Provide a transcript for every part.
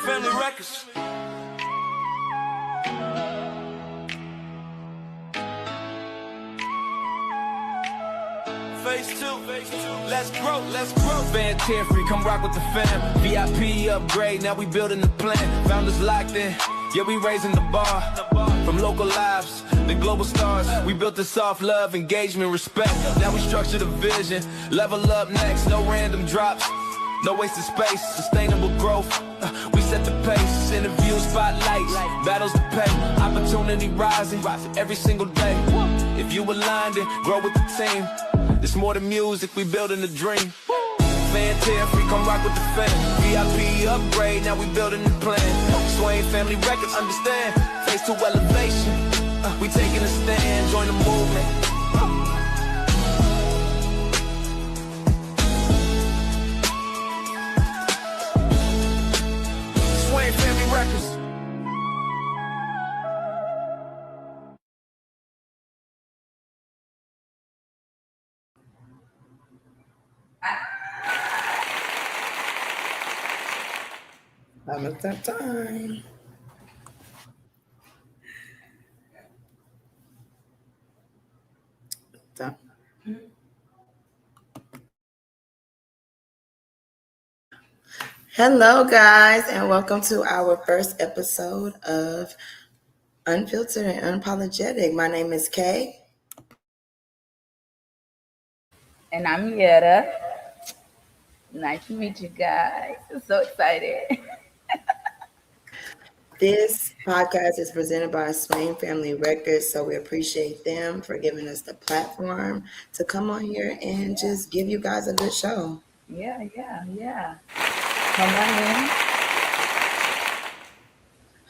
Family Records. Phase two, let's grow. Van Free, come rock with the fam. VIP upgrade, now we building the plan. Founders locked in, yeah, we raising the bar. From local lives, the global stars. We built the soft love, engagement, respect. Now we structure the vision, level up next. No random drops, no wasted space, sustainable growth. We set the pace, interview spotlights, battles to pay. Opportunity rising every single day. If you aligned it, grow with the team. It's more than music, we building a dream. Fan Free, come rock with the fam. VIP upgrade, now we building the plan. Swain Family Records, understand. Phase 2 elevation, we taking a stand. Join the movement. Swain Family Records. Almost that time. So. Hello, guys, and welcome to our first episode of Unfiltered and Unapologetic. My name is Kay. And I'm Yetta. Nice to meet you guys. I'm so excited. This podcast is presented by Swain Family Records, so we appreciate them for giving us the platform to come on here and just give you guys a good show. Yeah. Come on in.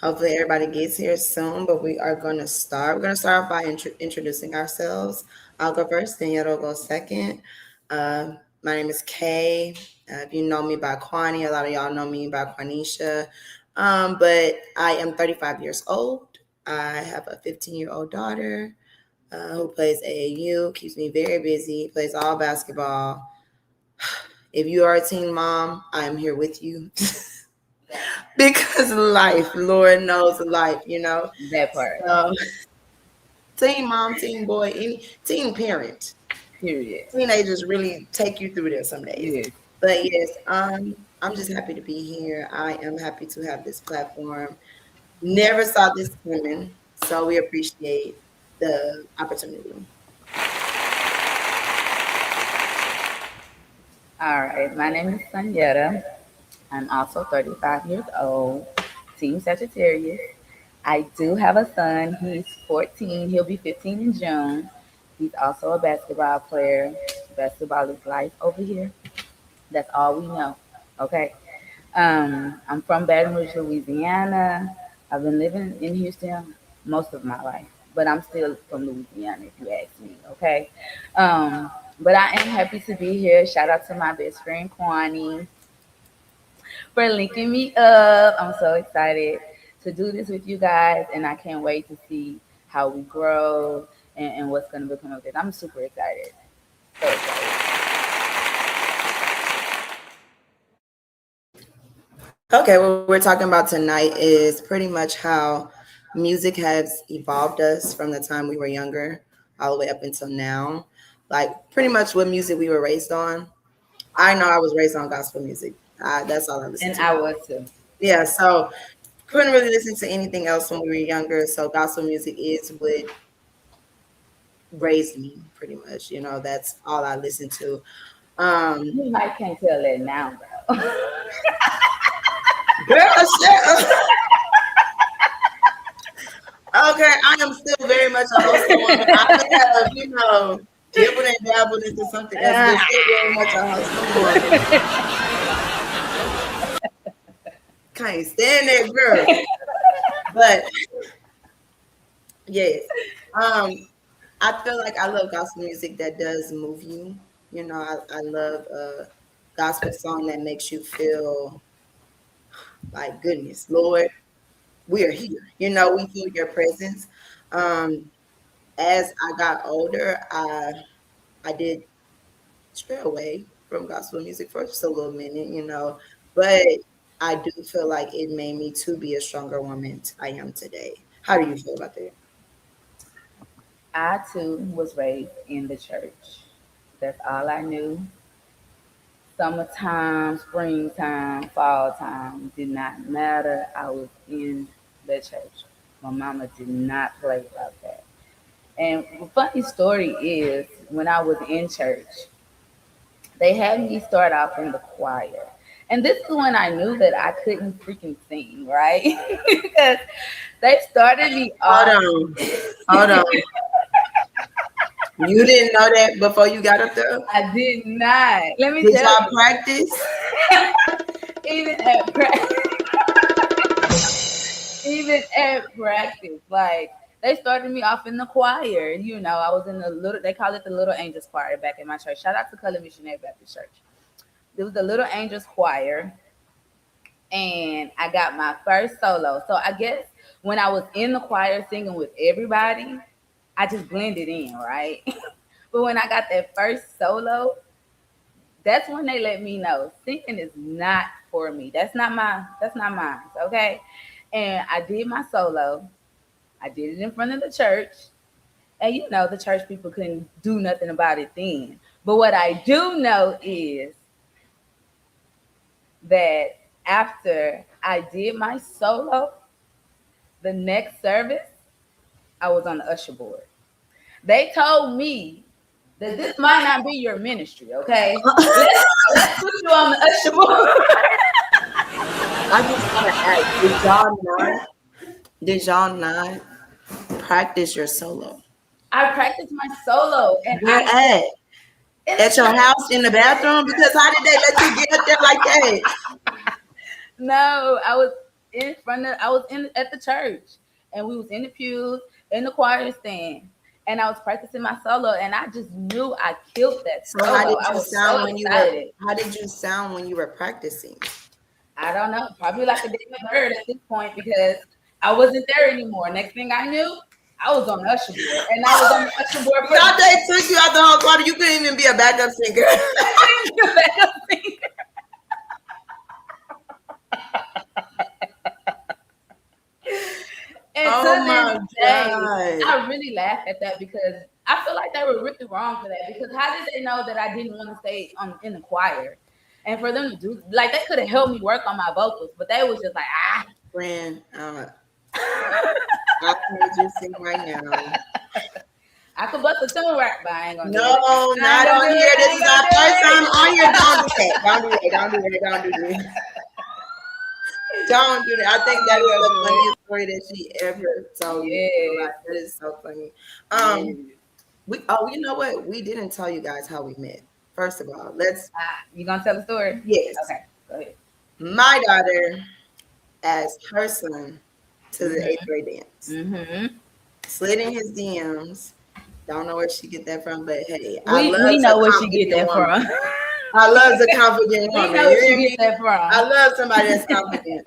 Hopefully everybody gets here soon, but we are going to start. We're going to start off by introducing ourselves. I'll go first, then Yetta will go second. My name is Kay. If you know me by Kwani, a lot of y'all know me by Kwanisha. But I am 35 years old. I have a 15-year-old daughter who plays AAU, keeps me very busy, plays all basketball. If you are a teen mom, I am here with you. Because life, Lord knows life, you know. That part. Teen mom, teen boy, teen parent. Period. Teenagers really take you through there some days. Yes. But yes, I'm just happy to be here. I am happy to have this platform. Never saw this coming, so we appreciate the opportunity. All right. My name is Sanyetta. I'm also 35 years old, Team Sagittarius. I do have a son. He's 14. He'll be 15 in June. He's also a basketball player. Basketball is life over here. That's all we know. Okay. I'm from Baton Rouge, Louisiana. I've been living in Houston most of my life, but I'm still from Louisiana, if you ask me. Okay. But I am happy to be here. Shout out to my best friend Kwani for linking me up. I'm so excited to do this with you guys, and I can't wait to see how we grow and what's going to become of it. I'm super excited. So excited. Okay, what we're talking about tonight is pretty much how music has evolved us from the time we were younger all the way up until now. Like pretty much what music we were raised on. I know I was raised on gospel music. That's all I listened to. And I was too. Yeah, so couldn't really listen to anything else when we were younger. So gospel music is what raised me pretty much. You know, that's all I listened to. You might can't tell that now, though. Girl, shut up. Okay, I am still very much a hostel woman. I could have, dibbled and dabbled into something else, but still very much a hostel woman. Can't stand that girl. But yes, I feel like I love gospel music that does move you. You know, I love a gospel song that makes you feel like, goodness, Lord, we are here. You know, we feel your presence. As I got older, I did stray away from gospel music for just a little minute, but I do feel like it made me to be a stronger woman I am today. How do you feel about that? I too was raised in the church. That's all I knew. Summertime, springtime, fall time did not matter. I was in the church. My mama did not play about that. And the funny story is when I was in church, they had me start off in the choir. And this is when I knew that I couldn't freaking sing, right? Because they started me Hold off. on. Hold on. You didn't know that before you got up there? I did not. Let me Did tell y'all you. practice? Even at even at practice, like they started me off in the choir. You know, I was in the little. They call it the Little Angels Choir back in my church. Shout out to Color Missionary Baptist Church. It was the Little Angels Choir, and I got my first solo. So I guess when I was in the choir singing with everybody, I just blended in, right? But when I got that first solo, that's when they let me know singing is not for me. That's not mine. Okay. And I did my solo. I did it in front of the church. And you know, the church people couldn't do nothing about it then. But what I do know is that after I did my solo, the next service, I was on the usher board. They told me that this might not be your ministry, okay? Let's put you on the usher board. I just gotta ask, did y'all not practice your solo? I practiced my solo and Where at? At your house in the bathroom? Because how did they let you get up there like that? no, I was I was in at the church and we was in the pews in the choir stand and I was practicing my solo and I just knew I killed that So solo. I was so excited. how did you sound when you were practicing? I don't know, probably like a damn bird at this point because I wasn't there anymore. Next thing I knew, I was on the usher board and I was on the usher board for Y'all they took you out the whole choir. You couldn't even be a backup singer. And Oh to my this day, God. I really laugh at that because I feel like they were really wrong for that. Because how did they know that I didn't want to stay in the choir? And for them to do like they could have helped me work on my vocals, but they was just like Friend, I heard you sing right now. I could bust a tune right, but I ain't gonna do No, it. not on here. This is our first time on here. Don't do that. Don't do that. Don't do that. Don't do that. Don't do that. I think that is the funniest story that she ever told me. Yeah. Like, that is so funny. You know what? We didn't tell you guys how we met. First of all, You gonna tell the story? yes. Okay, go ahead. My daughter asked her son to the 8th grade dance. Mm-hmm. Slid in his DMs. Don't know where she get that from, but hey, We know where she get that from. I love the confident woman. We know where she get that from. I love somebody that's confident.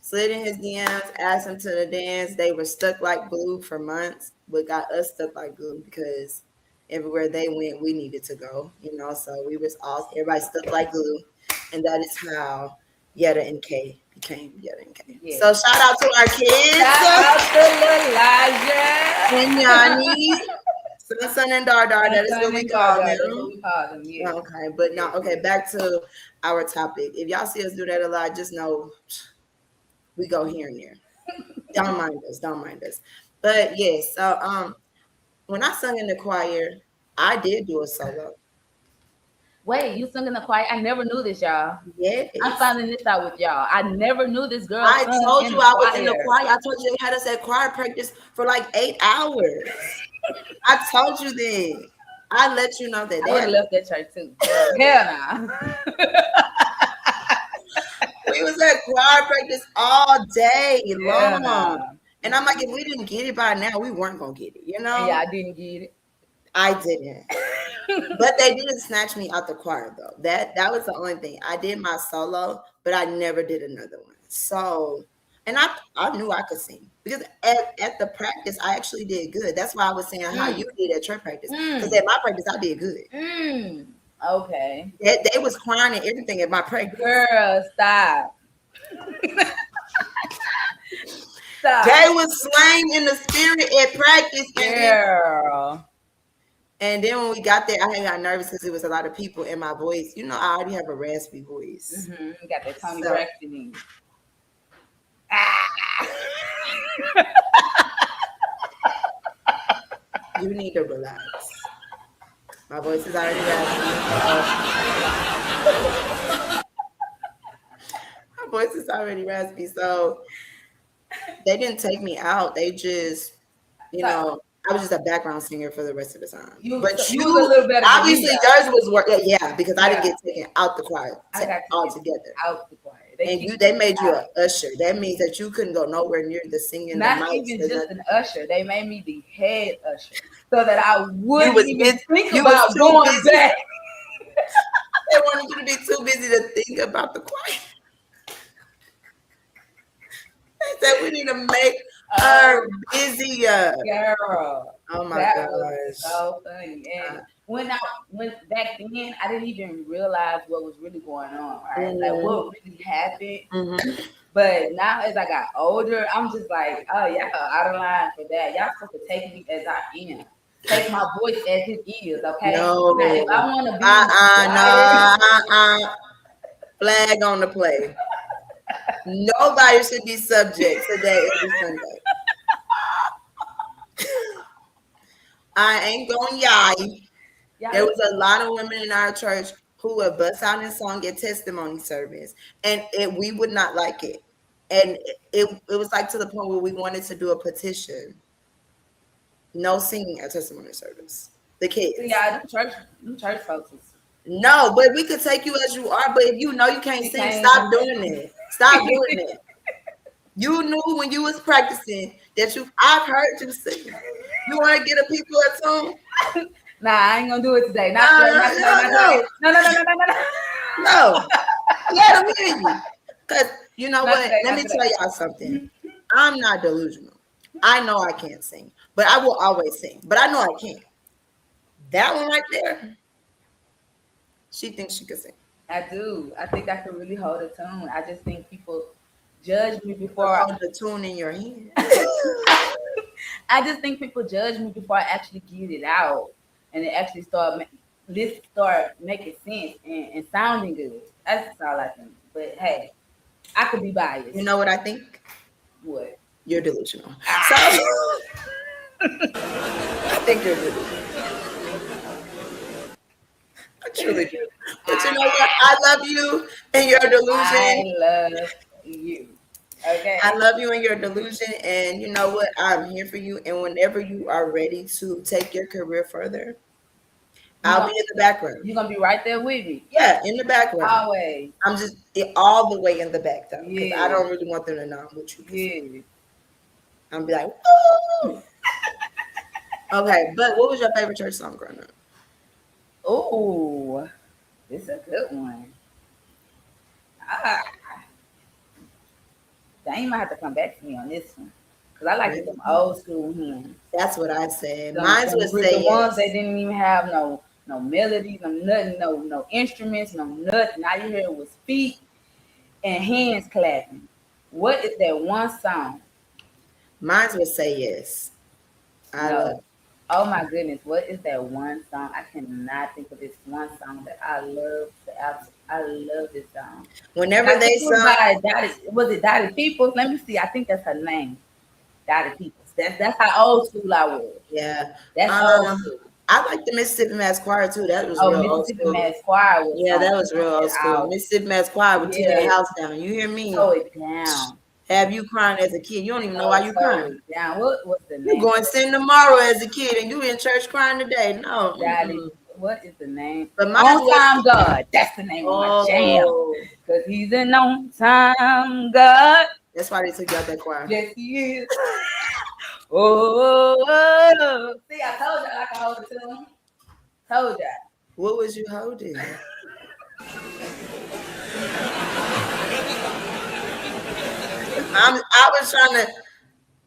Slid in his DMs, asked him to the dance. They were stuck like glue for months, but got us stuck like glue because everywhere they went, we needed to go. You know, so we was all everybody stuck like glue, and that is how Yetta and Kay became Yetta and Kay. Yeah. So shout out to our kids. Shout out to Elijah And Yanni. Son and Dar. That is what we call them. That's what we call them. Yeah. Okay, but no, okay, back to our topic. If y'all see us do that a lot, just know we go here and there. Don't mind us. But yes, so when I sung in the choir, I did do a solo. Wait, you sung in the choir? I never knew this, y'all. Yes. I'm finding this out with y'all. I never knew this girl. I told you I was in the choir. I told you they had us at choir practice for like 8 hours. I told you that. I let you know that. I would have left that church too. Hell no. We was at choir practice all day long. Nah. And I'm like, if we didn't get it by now, we weren't gonna get it, you know? Yeah, I didn't get it. I didn't. But they didn't snatch me out the choir though. That was the only thing. I did my solo, but I never did another one. So, and I knew I could sing because at the practice I actually did good. That's why I was saying how you did at your practice. Because at my practice I did good. Okay. They was crying and everything at my practice. Girl, stop. Stop. They was slang in the spirit at practice, Girl. and then when we got there, I had got nervous because it was a lot of people in my voice. You know, I already have a raspy voice. You got that Tony So- Braxton in you. Ah. You need to relax. My voice is already raspy. My voice is already raspy, so they didn't take me out. They just, you know, I was just a background singer for the rest of the time. You But was you a little better than obviously me, yours was work. Yeah, because I didn't Yeah. get taken out the choir I got to altogether. out the choir. And they made you an usher. That means that you couldn't go nowhere near the singing. not the mics, even the just nothing. an usher. They made me the head usher so that I wouldn't was even busy- think you was about too going busy. back. They wanted you to be too busy to think about the choir. They said we need to make her busier. Girl, Oh my that gosh. was so funny. And when back then, I didn't even realize what was really going on, right? Like what really happened. Mhm. But now as I got older, I'm just like, oh yeah, out of line for that. Y'all supposed to take me as I am. Take my voice as it is, okay? No. Now, if I want to be No. Flag on the play. Nobody should be subject to that every Sunday. I ain't gonna yai. There was a lot of women in our church who would bust out in song at testimony service, and we would not like it. And it was like to the point where we wanted to do a petition. No singing at testimony service. The kids. Yeah, them church folks is No, but we could take you as you are. But if you know you can't sing, stop doing it. Stop doing it. You knew when you was practicing that I've heard you sing. You want to get a people a tune? Nah, I ain't gonna do it today. No. No. Let them hear you. Because you know Not what? today, Let not me today. tell y'all something. I'm not delusional. I know I can't sing, but I will always sing. But I know I can. That one right there, she thinks she can sing. I do. I think I can really hold a tune. I just think people judge me before Hold the tune in your hand. I just think people judge me before I actually get it out, and it actually start making sense and sounding good. That's all I think. But hey, I could be biased. You know what I think? What? You're delusional. So I think you're delusional. I truly do. But you know what? I love you and your delusion. I love you. Okay. I love you and your delusion. And you know what? I'm here for you. And whenever you are ready to take your career further, I'll be in the background. You're gonna be right there with me. Yeah, in the background. Always. I'm just all the way in the back though. Because Yeah. I don't really want them to know I'm with you. Yeah. I'm be like, woo! Okay, but what was your favorite church song growing up? Oh, this is a good one. Dang, might have to come back to me on this one. Because I like them old school hymns. That's what I said. Mine Mine was the ones that didn't even have no melodies, no nothing, no instruments, no nothing. All you heard was feet and hands clapping. What is that one song? Mine was Say Yes. Oh my goodness, what is that one song? I cannot think of this one song that I love. I love this song. Whenever they sung, was it Dottie Peoples? Let me see. I think that's her name. Dottie Peoples. That's how old school I was. Yeah. That's old school. I like the Mississippi Mass Choir too. That was real old Mississippi school. Mass Choir was that was real old school. Mississippi Mass Choir would tear the house down. You hear me? Throw it down. Have you crying as a kid? You don't even know why you crying. Down. What was the name? You going to sing tomorrow as a kid and you in church crying today? No. What is the name? But On Time God. That's the name of my jam. Because he's an on time God. That's why they took you out that choir. Yes, he is. Oh, see, I told you I could hold it to him. Told you. What was you holding? I was trying to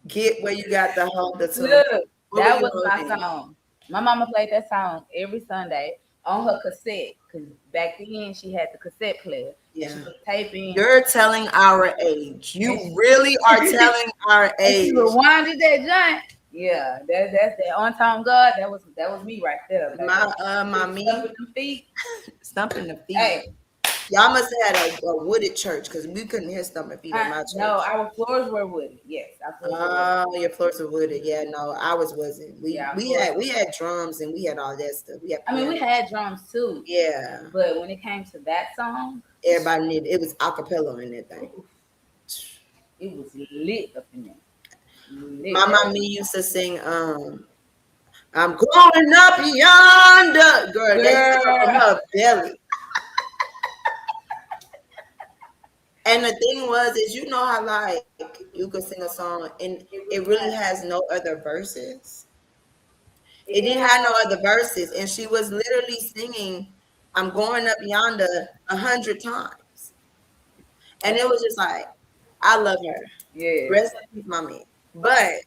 get where you got the hold the tune. Look, that was my song. My mama played that song every Sunday on her cassette. Because back then she had the cassette player. Yeah. She was taping. You're telling our age. You really are telling our And she age. rewinded that joint. Yeah, that's that on time God. That was me right there. Baby. My me Stumping them feet. Stumping the feet. Hey, Y'all must have had a wooded church because we couldn't hear stumping feet at my church. no, our floors were wooded. Yes, our floors were wooded. Oh, your floors were wooded. Yeah, no, ours wasn't. We had drums and we had all that stuff. We had drums too. Yeah. But when it came to that song, everybody needed it was acapella in that thing. It was lit up in there. My mommy used to sing I'm going up yonder. Girl, they sang from her belly. And the thing is you know how like you could sing a song and it really has no other verses. It didn't have no other verses, and she was literally singing "I'm going up yonder" 100 times, and it was just like I love her. Yeah, rest in peace, mommy. But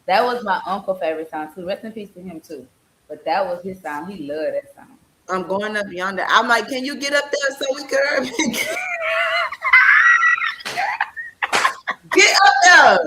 that was my uncle's favorite song too. Rest in peace to him too. But that was his song. He loved that song. I'm going up yonder. I'm like, can you get up there so we can get up there?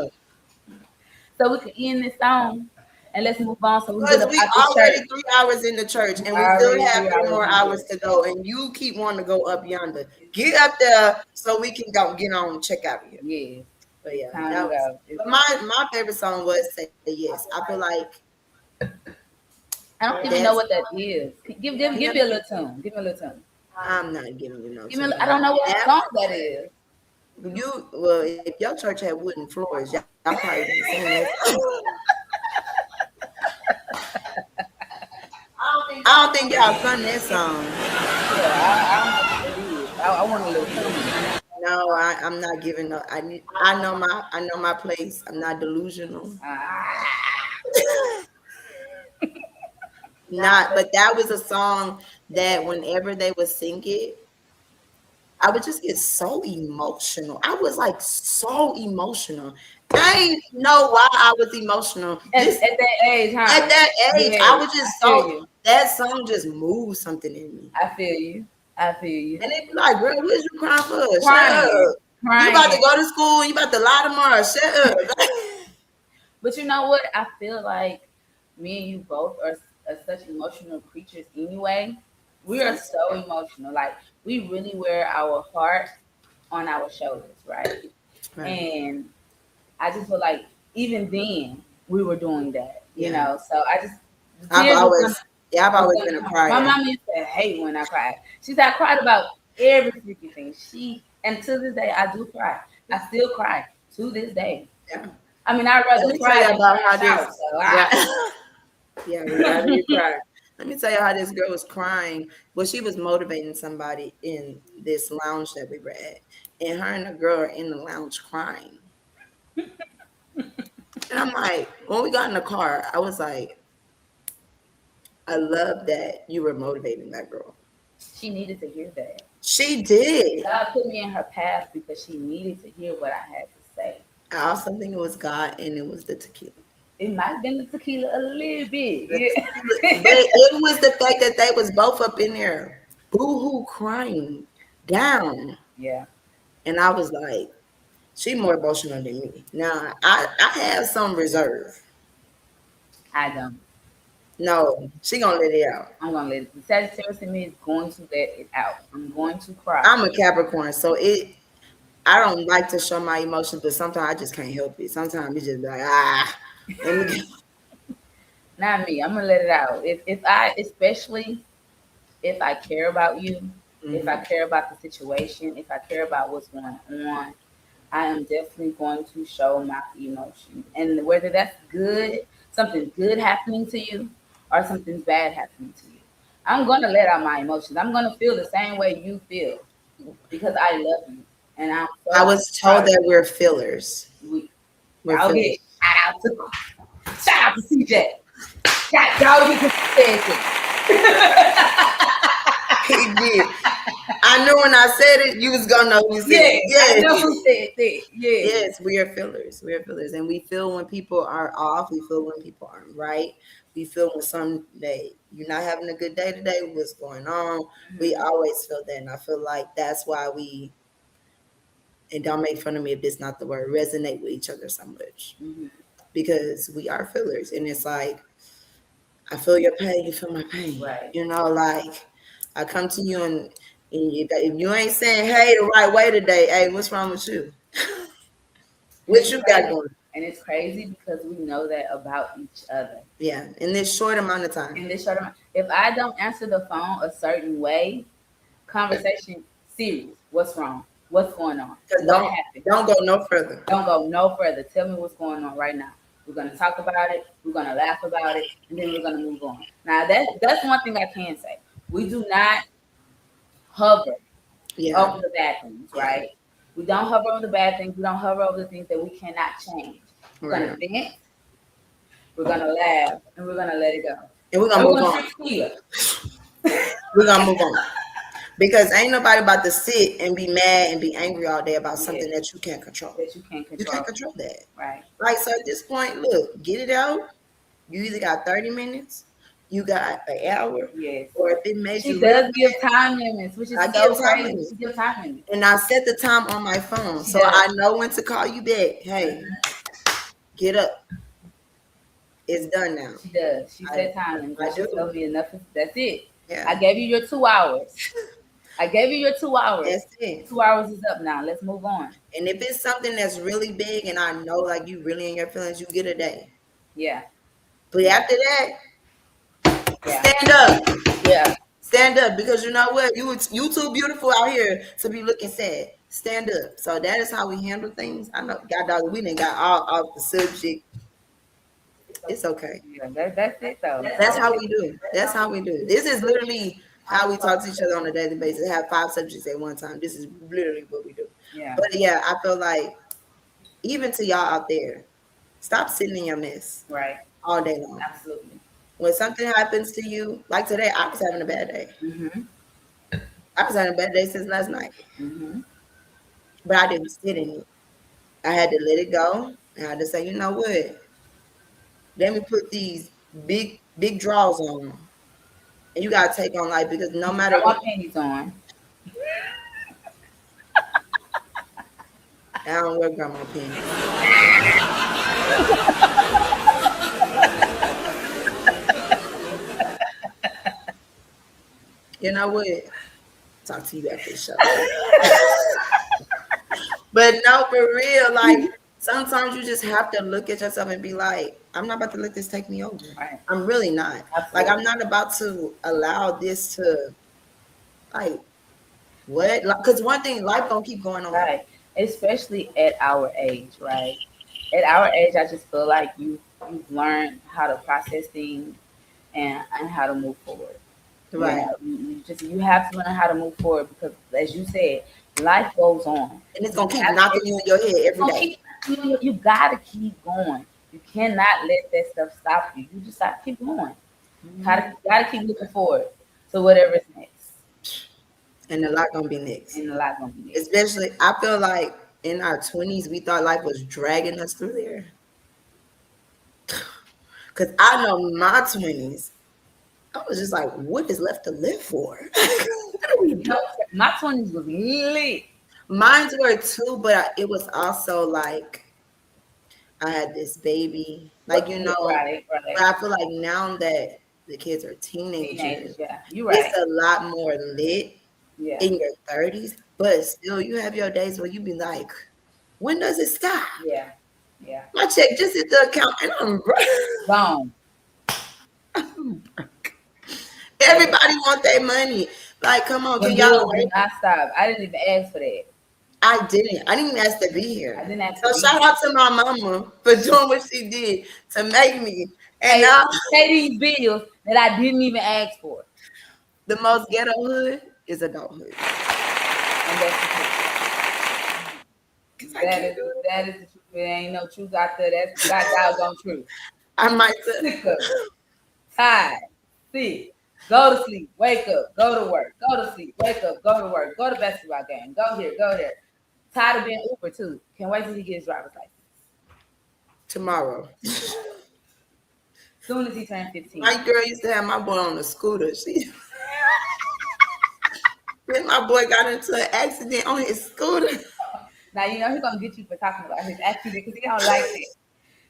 So we can end this song and let's move on. So we Because we already church. 3 hours in the church and we still have 3 more hours to go. And you keep wanting to go up yonder. Get up there so we can go get on and check out here. Yeah. But yeah, that was, but my favorite song was Say Yes. I feel like I don't even know what that is. Give me a little tune. Give me a little tune. I'm not giving you no tune. I don't know what song that is. If your church had wooden floors, y'all probably didn't sing that. I don't think y'all sung that song. Yeah, I want a little tune. No, I'm not giving no. I know my place. I'm not delusional. But that was a song that whenever they would sing it, I would just get so emotional. I was like so emotional. I didn't know why I was emotional. At that age, huh? At that age, yeah, I was just that song just moved something in me. I feel you. And they be like, girl, what is you crying for? Shut up. You about to go to school, you about to lie tomorrow. Shut up. But you know what? I feel like me and you both are such emotional creatures anyway. We are so emotional. Like, we really wear our heart on our shoulders, right? And I just feel like even then we were doing that, you know. So I've always been a crier. My mom used to hate when I cried. She said I cried about every freaking thing. And to this day I do cry. I still cry to this day. Yeah. I mean, I'd rather cry about how this. You cry. Let me tell you how this girl was crying. Well, she was motivating somebody in this lounge that we were at, and her and the girl are in the lounge crying. And I'm like, when we got in the car, I was like, I love that you were motivating that girl. She needed to hear that. She did. God put me in her path because she needed to hear what I had to say. I also think it was God and it was the tequila. It might have been the tequila a little bit. It was the fact that they was both up in there, boo-hoo crying down. Yeah. And I was like, she more emotional than me. Now, I have some reserve. I don't. No, she gonna let it out. I'm gonna let it. The Sagittarius in me is going to let it out. I'm going to cry. I'm a Capricorn, so I don't like to show my emotions, but sometimes I just can't help it. Sometimes it's just like let me Not me. I'm gonna let it out. Especially if I care about you, if I care about the situation, if I care about what's going on, I am definitely going to show my emotion. And whether that's good, something good happening to you, or something bad happening to you, I'm gonna let out my emotions. I'm gonna feel the same way you feel because I love you. And I was told that we're fillers. I'll get shout out to CJ. Y'all get He did. I knew when I said it, you was gonna know who said it. Yes, I know who said that. Yes, we are fillers. We are fillers, and we feel when people are off. We feel when people aren't right. We feel when some day you're not having a good day today, what's going on. We Mm-hmm. always feel that. And I feel like that's why we, and don't make fun of me if it's not the word, resonate with each other so much. Mm-hmm. Because we are feelers. And it's like, I feel your pain, you feel my pain. Right. You know, like I come to you and if you ain't saying hey the right way today, hey, what's wrong with you? And What it's you got crazy. going? And it's crazy because we know that about each other. Yeah, in this short amount of time. In this short amount, if I don't answer the phone a certain way, conversation serious. What's wrong? What's going on? Because What happened? don't go no further. Don't go no further. Tell me what's going on right now. We're gonna talk about it. We're gonna laugh about it, and then we're gonna move on. Now that's one thing I can say. We do not hover Yeah, over the bad things, yeah, right? We don't hover over the bad things. We don't hover over the things that we cannot change. We're gonna right. vent. We're gonna laugh, and we're gonna let it go. And we're And gonna we're move gonna on. fix it. We're gonna move on. Because ain't nobody about to sit and be mad and be angry all day about something Yeah, that you can't control. that you can't You can't control. control that. Right. Right. So at this point, look, get it out. You either got 30 minutes, you got an hour, Yes. or if it made She you real does give mad, time limits, which is I so give time crazy. limits. She gives time limits. And I set the time on my phone. She So does. I know when to call you back. Hey, get up. It's done now. She does. She I said time limits. I And she do. told me enough. That's it. I Yeah. gave you your 2 hours. I gave you your 2 hours. That's it. 2 hours is up now. Let's move on. And if it's something that's really big and I know like you really in your feelings, you get a day. Yeah. But Yeah. after that, Yeah. stand up. Yeah. Stand up because you know what? You too beautiful out here to be looking sad. Stand up. So that is how we handle things. I know God dog, we didn't got all off the subject. It's okay. Yeah. That's it though. That's how we do. That's how we do. This is literally how we talk to each other on a daily basis. Have 5 subjects at one time. This is literally what we do. Yeah. But yeah, I feel like even to y'all out there, stop sitting in your mess Right. all day long. Absolutely. When something happens to you, like today, I was having a bad day. Mm-hmm. I was having a bad day since last night, Mm-hmm. but I didn't sit in it. I had to let it go. And I had to say, you know what? Let me put these big draws on. And you gotta take on life because no matter Got my what, panties on. I don't wear grandma panties. You know what? Talk to you after the show. But no, for real, like sometimes you just have to look at yourself and be like, I'm not about to let this take me over. Right. I'm really not. Like Absolutely. I'm not about to allow this to like what? Because one thing, life gonna keep going on. Right. Especially at our age, right? At our age, I just feel like you've learned how to process things and how to move forward. Right. You have to learn how to move forward because, as you said, life goes on. And it's gonna You keep have knocking you in your head it's every gonna day. you gotta keep going. You cannot let that stuff stop you. You just gotta keep going. Gotta keep looking forward to whatever's next, And a lot gonna be next. and a lot gonna be next. Especially I feel like in our 20s, we thought life was dragging us through there. Cause I know my 20s, I was just like, what is left to live for? What are we doing? My 20s was lit. Mines were too, but it was also like I had this baby, like you know. Right, But right. I feel like now that the kids are Teenagers, teenagers, yeah. You're it's right. a lot more lit Yeah, in your 30s. But still, you have your days where you be like, when does it stop? yeah, yeah. My check just hit the account, and I'm Gone. everybody want their money. Like, come on, The can y'all bills do wait? not stop. I didn't even ask for that. I didn't. I didn't even ask to be I here. didn't ask to So be shout here. out to my mama for doing what she did to make me. And Pay, now pay these bills that I didn't even ask for. the most ghetto hood is adulthood. And that's the truth. 'Cause I can't do it. That is the truth. There ain't no truth out there. That's God doggone truth. I might Sick of it. Tired. Sick. Go to sleep. Wake up. Go to work. Go to sleep. Wake up. Go to work. Go to basketball game. Go here. Go there. Tired of being Uber too. Can't wait till he gets his driver's license. tomorrow. Soon as he turned 15. My girl used to have my boy on a scooter. Then my boy got into an accident on his scooter. Now you know he's gonna get you for talking about his accident because he don't like it.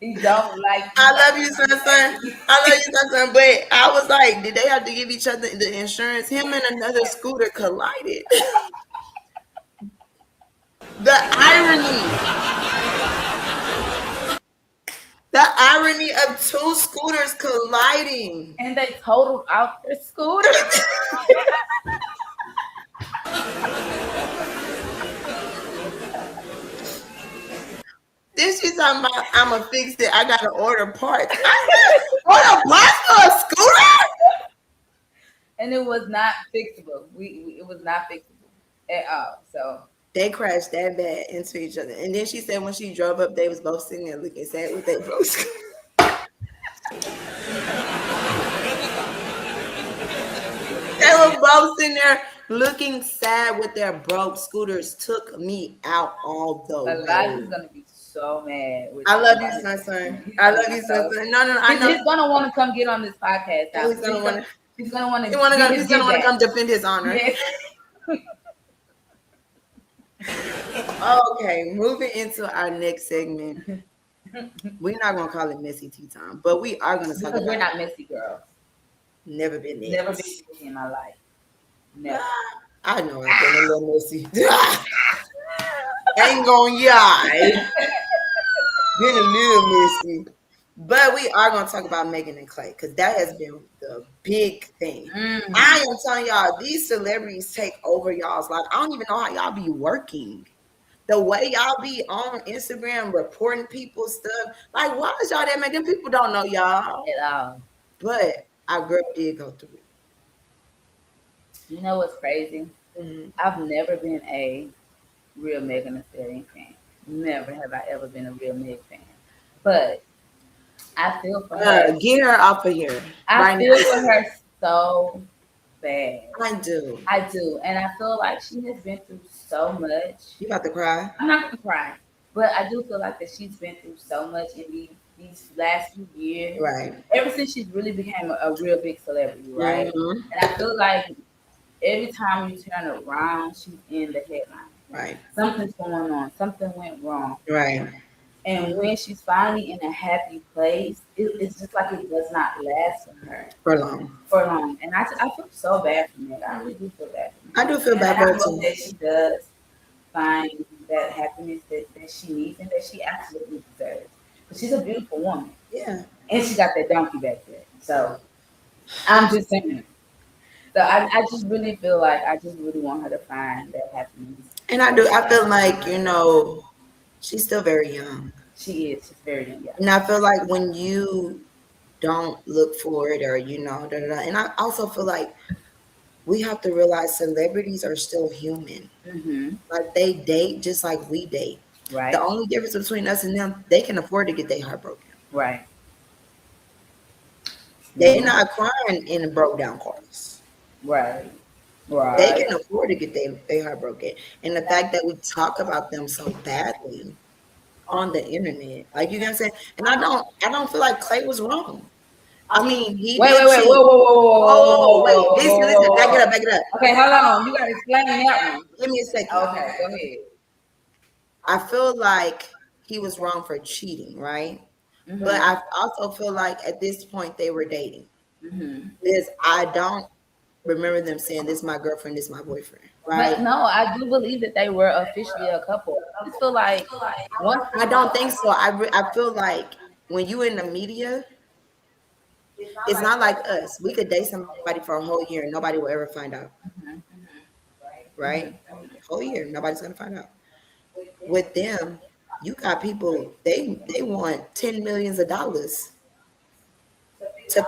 He don't like you I love talking you, about son, his son. accident. I love you, son, son. But I was like, did they have to give each other the insurance? Him and another scooter collided. The irony, the irony of two scooters colliding. And they totaled out their scooter. Then she's talking about, I'ma fix it. I gotta order parts. I said, order parts for a scooter? And it was not fixable. It was not fixable at all. So They crashed that bad into each other. And then she said when she drove up, they was both sitting there looking sad with their broke scooter. They were both sitting there looking sad with their broke scooters. Took me out all the Elijah's way. gonna be so mad. With I love you, about son, his- son. he's I gonna love be you, so- son, son. No, I know. He's gonna want to come get on this podcast. Now. He's gonna want to. He's gonna want to. He's gonna want to come defend his honor. Yes. Okay, moving into our next segment. We're not gonna call it messy tea time, but we are gonna talk Because we're about not messy girls. never been there. Never been messy in my life. Never. I know I've been a little messy. Ain't gonna lie. Been a little messy. But we are gonna talk about Megan and Clay because that has been the big thing. I am telling y'all, these celebrities take over y'all's life. I don't even know how y'all be working. The way y'all be on Instagram reporting people's stuff. Like, why is y'all that mad? Them people don't know y'all. At all. But our girl did go through it. You know what's crazy? Mm-hmm. I've never been a real Megan Thee Stallion fan. Never have I ever been a real Meg fan. But I feel for her. Get her off of here. I feel for her so bad. I do. I do. And I feel like she has been through so much. You about to cry? I'm not gonna cry. But I do feel like that she's been through so much in these last few years. Right. Ever since she's really became a real big celebrity, right? Mm-hmm. And I feel like every time you turn around, she's in the headline. Right. Something's going on. Something went wrong. Right. And when she's finally in a happy place, it's just like it does not last for her For long. for long. And I feel so bad for her. I really do feel bad for her. I do feel bad And for I her hope too. that she does find that happiness that she needs and that she absolutely deserves. Because she's a beautiful woman. Yeah. And she got that donkey back there. So I'm just saying. So I just really feel like I just really want her to find that happiness. And I do. I feel like, she's still very young. She is. She's very young. And I feel like when you don't look for it or, and I also feel like we have to realize celebrities are still human. Mm-hmm. Like they date just like we date. Right. The only difference between us and them, they can afford to get their heart broken. Right. They're not crying in broke down cars. Right. Right. They can afford to get their heart broken. And the fact that we talk about them so badly on the internet, like you know what I'm saying? And I don't feel like Clay was wrong. I mean, he wait, did cheat. whoa, wait, listen, back it up. Okay, hold on. You gotta explain that one. Give me a second. Okay, go ahead. I feel like he was wrong for cheating, right? Mm-hmm. But I also feel like at this point they were dating. Mm-hmm. Because I don't remember them saying, "This is my girlfriend, this is my boyfriend." Right? But no, I do believe that they were officially a couple. I just feel like once I don't think so. I feel like when you in the media, it's not like us. We could date somebody for a whole year and nobody will ever find out. Right? Whole year, nobody's gonna find out. With them, you got people, they want $10 million to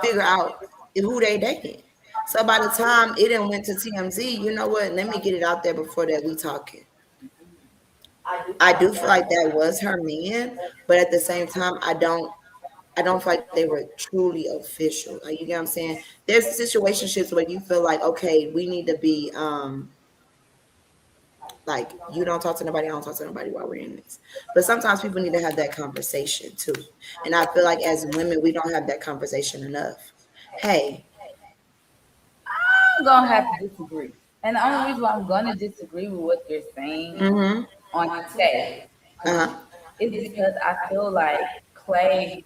figure out who they dating. So by the time it done went to TMZ, you know what? Let me get it out there before that we talking. I do feel like that was her man, but at the same time, I don't feel like they were truly official. Like, you get what I'm saying? There's situationships where you feel like, okay, we need to be Like, you don't talk to nobody, I don't talk to nobody while we're in this. But sometimes people need to have that conversation too. And I feel like as women, we don't have that conversation enough. Hey, I'm gonna have to disagree. And the only reason why I'm gonna disagree with what you're saying mm-hmm, on today uh-huh, is because I feel like Clay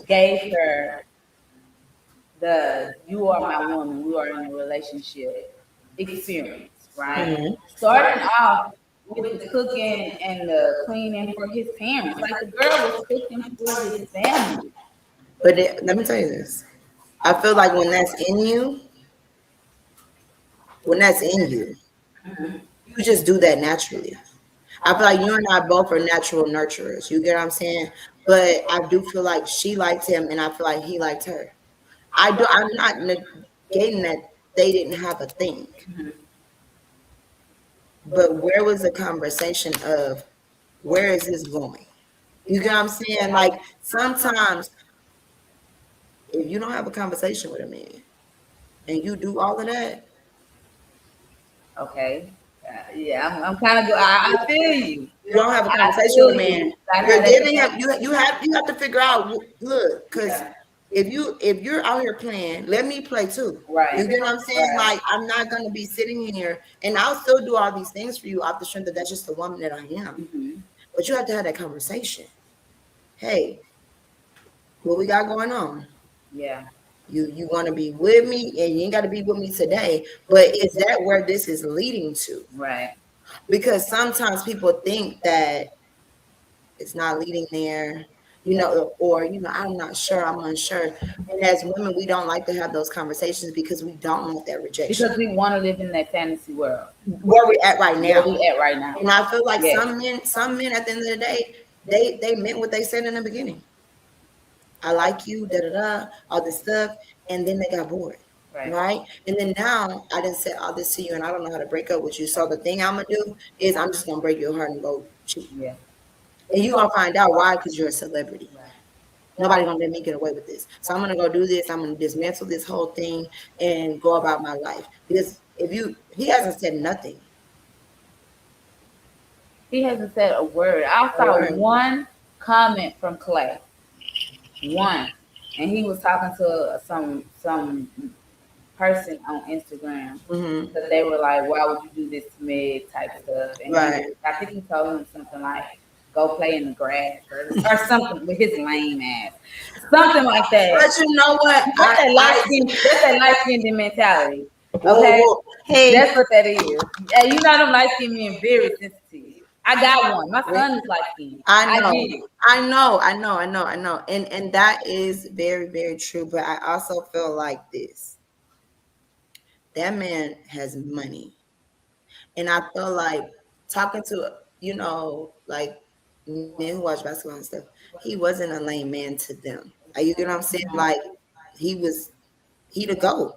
gave her the "you are my woman, we are in a relationship" experience, right? mm-hmm. Starting off with the cooking and the cleaning for his parents. Like the girl was cooking for his family. But let me tell you this. I feel like when that's in you, you just do that naturally. I feel like you and I both are natural nurturers. You get what I'm saying? But I do feel like she liked him, and I feel like he liked her. I'm not negating that they didn't have a thing, but where was the conversation of where is this going? You get what I'm saying? Like sometimes if you don't have a conversation with a man and you do all of that, Okay. Yeah, I'm kind of. I feel you. you don't have a I conversation feel with a man. you. I know You're that. giving him. You have to figure out. Look, because Yeah. if you're out here playing, let me play too. Right. You get what I'm saying? Right. Like I'm not gonna be sitting here and I'll still do all these things for you off the strength that that's just the woman that I am. Hmm. But you have to have that conversation. Hey, what we got going on? Yeah. You want to be with me, and you ain't got to be with me today. But is that where this is leading to? Right. Because sometimes people think that it's not leading there, or I'm not sure, I'm unsure. And as women, we don't like to have those conversations because we don't want that rejection. Because we want to live in that fantasy world Where we at right where now. we at right now. And I feel like Yes. some men at the end of the day, they meant what they said in the beginning. I like you, da da da, all this stuff, and then they got bored. Right. Right. And then now I didn't say all this to you and I don't know how to break up with you. So the thing I'm gonna do is I'm just gonna break your heart and go cheat. Yeah. And you're gonna find out why, because you're a celebrity. Nobody gonna let me get away with this. So I'm gonna go do this. I'm gonna dismantle this whole thing and go about my life. Because he hasn't said nothing. He hasn't said a word. I saw one comment from Clay. One. And he was talking to some person on Instagram Mm-hmm. because they were like, "Why would you do this to me?" type stuff. And Right. I think he told him something like, "Go play in the grass" or something with his lame ass, something like that. But you know what? That's that light skinned mentality. Okay, Whoa. Hey, that's what that is. And you know them light skinned men very sensitive. I got one. My son is light skinned. I I know, get it. I know, and that is very, very true. But I also feel like this: that man has money, and I feel like talking to like men who watch basketball and stuff, he wasn't a lame man to them. You get what I'm saying? Like he was, he the GOAT.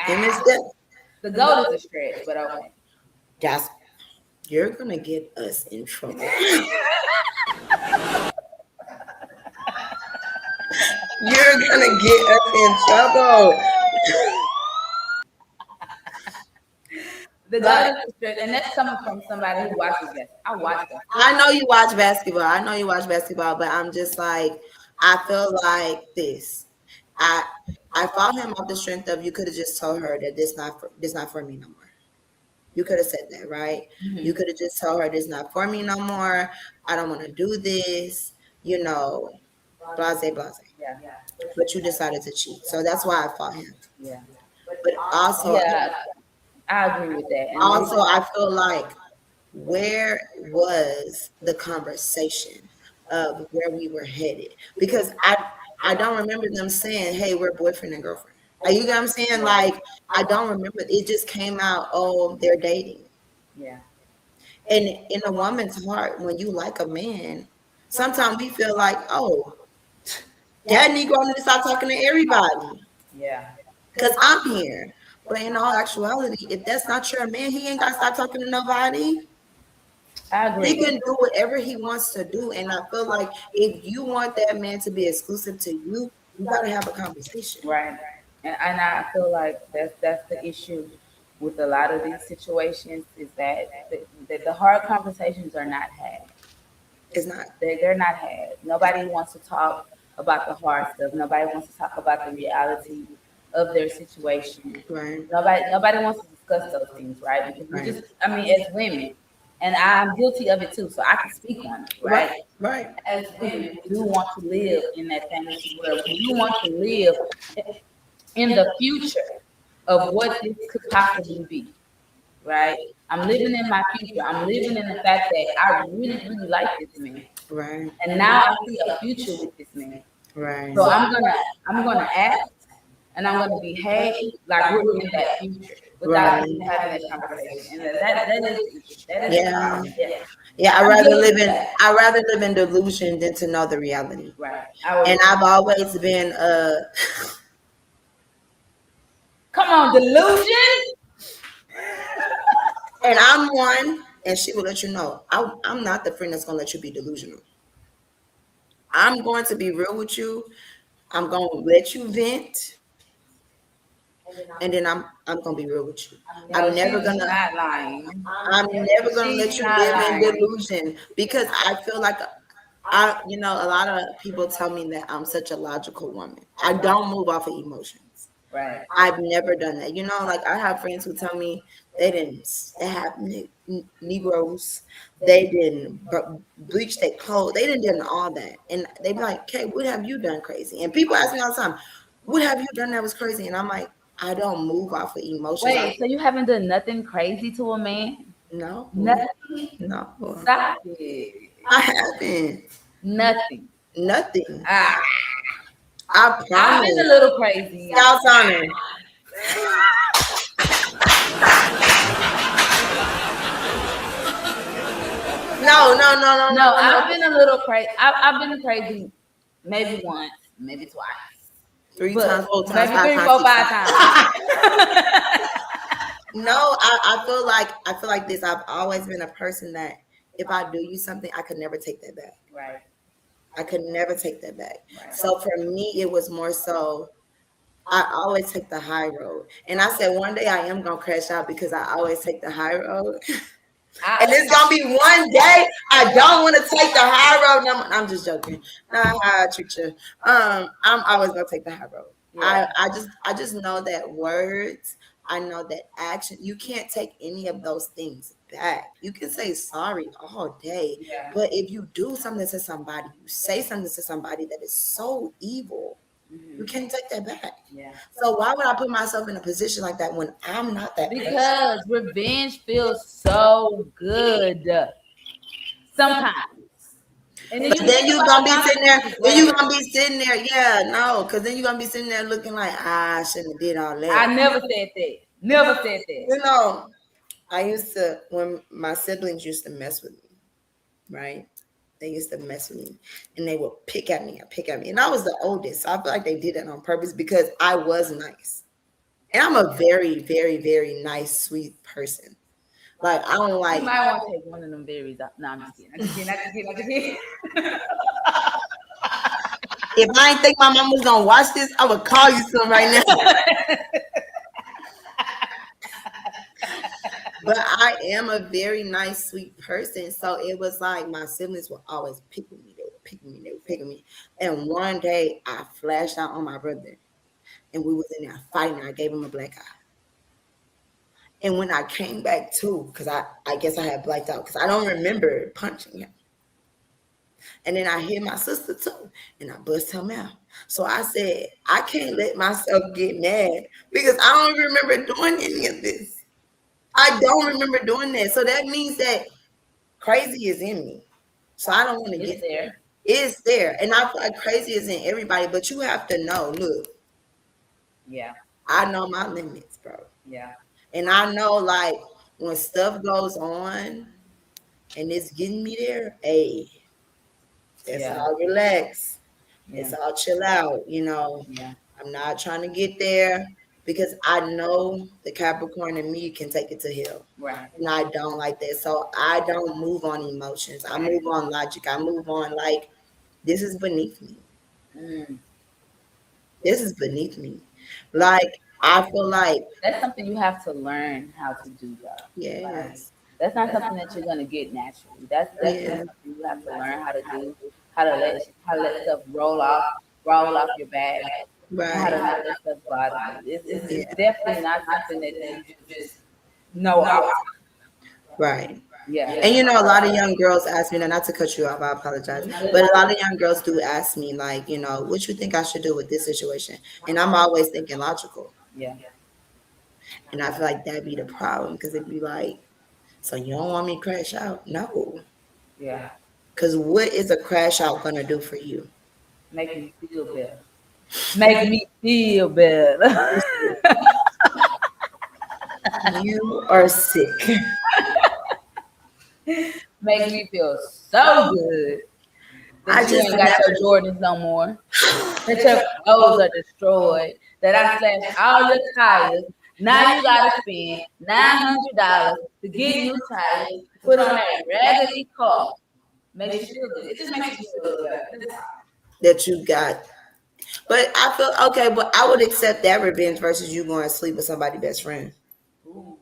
Him and Steph. The goat is a stretch, but okay. That's you're gonna get us in trouble. You're gonna get us in trouble. The goat is a stretch, and that's coming from somebody who watches that. I watch that. I know you watch basketball. I know you watch basketball, but I'm just like, I feel like this. I I fought him off the strength of you could have just told her that this not for me no more. You could have said that, right? You Mhm. could have just told her this not for me no more. I don't want to do this, blase blase. Yeah, But you decided to cheat. So that's why I fought him. yeah, But yeah. I agree with that. And the also reason, I feel like where was the conversation of where we were headed? Because I don't remember them saying, "Hey, we're boyfriend and girlfriend." You get what I'm saying? Like I don't remember. It just came out, "Oh, they're dating." yeah, And in a woman's heart, when you like a man, sometimes we feel like, "Oh, that Negro need to stop talking to everybody yeah, because I'm here." But in all actuality, if that's not your man, he ain't got to stop talking to nobody. I He agree. can do whatever he wants to do. And I feel like if you want that man to be exclusive to you, you got to have a conversation. Right. And I feel like that's the issue with a lot of these situations is that the hard conversations are not had. It's not. They're not had. Nobody wants to talk about the hard stuff. Nobody wants to talk about the reality of their situation. Right. Nobody wants to discuss those things, right? Because we Right. just, I mean, as women, and I'm guilty of it too, so I can speak on it, Right. right? Right. As women, we do want to live in that fantasy world. We do want to live in the future of what this could possibly be, right? I'm living in my future. I'm living in the fact that I really, really like this man. Right. And now I see a future with this man. Right. So I'm gonna act and I'm gonna behave like we're in that future without Right. even having that conversation. And that is the issue. That is the Yeah. problem. Yeah. Yeah, I'm guilty of that. I rather live in delusion than to know the reality. Right. I would And I've always been come on, delusion. and I'm one, and she will let you know. I'm not the friend that's gonna let you be delusional. I'm going to be real with you. I'm gonna let you vent, and then I'm gonna be real with you. No, I'm never she's gonna not lying. I'm never gonna She's let you not live in lying. delusion because I feel like a lot of people tell me that I'm such a logical woman. I don't move off of emotions. Right. I've never done that. Like I have friends who tell me they didn't stab Negroes, they didn't bleach their clothes, they didn't do all that, and they be like, "Okay, what have you done crazy?" And people ask me all the time, "What have you done that was crazy?" And I'm like, I don't move off of emotions. Wait, so you haven't done nothing crazy to a man? No, Nothing? no, Stop it. I haven't. Nothing. Nothing. Ah, I I've been a promise. little crazy. Scout's honor. No, no, no, no, No, no, I've no. been a little crazy. I've been crazy maybe once, maybe twice, Three but times, 4 times, maybe five three, times, four, six five times. times. No, I feel like this. I've always been a person that if I do you something, I could never take that back. Right, I could never take that back. right. So for me, it was more so I always take the high road. And I said one day I am gonna crash out because I always take the high road. And I, it's gonna be one day I don't want to take the high road. No, I'm just joking. Nah, I treat you. I'm always gonna take the high road. yeah, I just know that words. I know that action. You can't take any of those things back. You can say sorry all day, yeah. but if you do something to somebody, you say something to somebody that is so evil, you Mhm. can't take that back. Yeah. So why would I put myself in a position like that when I'm not that person? Because revenge feels so good sometimes. And then But you then think you about gonna the be sitting there. consequences Then you later. gonna be sitting there. Yeah, no, because then you gonna be sitting there looking like I shouldn't have did all I that. never said that. Never said that. You know, I used to when my siblings used to mess with me, right? They used to mess with me, and they would pick at me and pick at me. And I was the oldest, so I feel like they did that on purpose because I was nice, and I'm a very, very, very nice, sweet person. Like I don't You like. might want to take one of them berries out. No, I'm just kidding. I'm just kidding. I'm just kidding. I'm just kidding. If I ain't think my mom was gonna watch this, I would call you some right now. But I am a very nice, sweet person. So it was like my siblings were always picking me. They were picking me. They were picking me. And one day I flashed out on my brother, and we was in there fighting. I gave him a black eye. And when I came back too, because I guess I had blacked out because I don't remember punching him. And then I hit my sister too, and I bust him out. So I said, I can't let myself get mad because I don't remember doing any of this. I don't remember doing that. So that means that crazy is in me. So I don't want to It's get there. there. It's there. And I feel like crazy is in everybody, but you have to know, look, Yeah. I know my limits, bro. Yeah. And I know like when stuff goes on and it's getting me there, hey, it's Yeah. all relax. Yeah. It's all chill out. Yeah. I'm not trying to get there because I know the Capricorn in me can take it to hell. Right. And I don't like that. So I don't move on emotions. I Right. move on logic. I move on like this is beneath me. Mm. This is beneath me. Like I feel like, That's something you have to learn how to do, though. Like, yes, that's not something that you're gonna get naturally. That's definitely yeah, something you have to learn how to do, how to let stuff roll off your back, and how to right, not let stuff bother you. It's yeah, definitely not something that you just know out. right. Yeah. And a lot of young girls ask me, now, not to cut you off, I apologize, No, you're but a good. lot of young girls do ask me, like, what you think I should do with this situation? And I'm always thinking logical. Yeah. And I feel like that'd be the problem because it'd be like, so you don't want me to crash out? No. Yeah. Because what is a crash out going to do for you? Make me feel better. Make me feel better. You sick. You are sick. Make me feel so good I that you just ain't got your never. Jordans no more, that your clothes are destroyed, that I slashed all your tires. Now you gotta spend $900 to get new tires to put on that raggedy car. Makes you feel good. It just makes you feel a little better. That's all. That you got. But I feel okay, but I would accept that revenge versus you going to sleep with somebody's best friend. Ooh.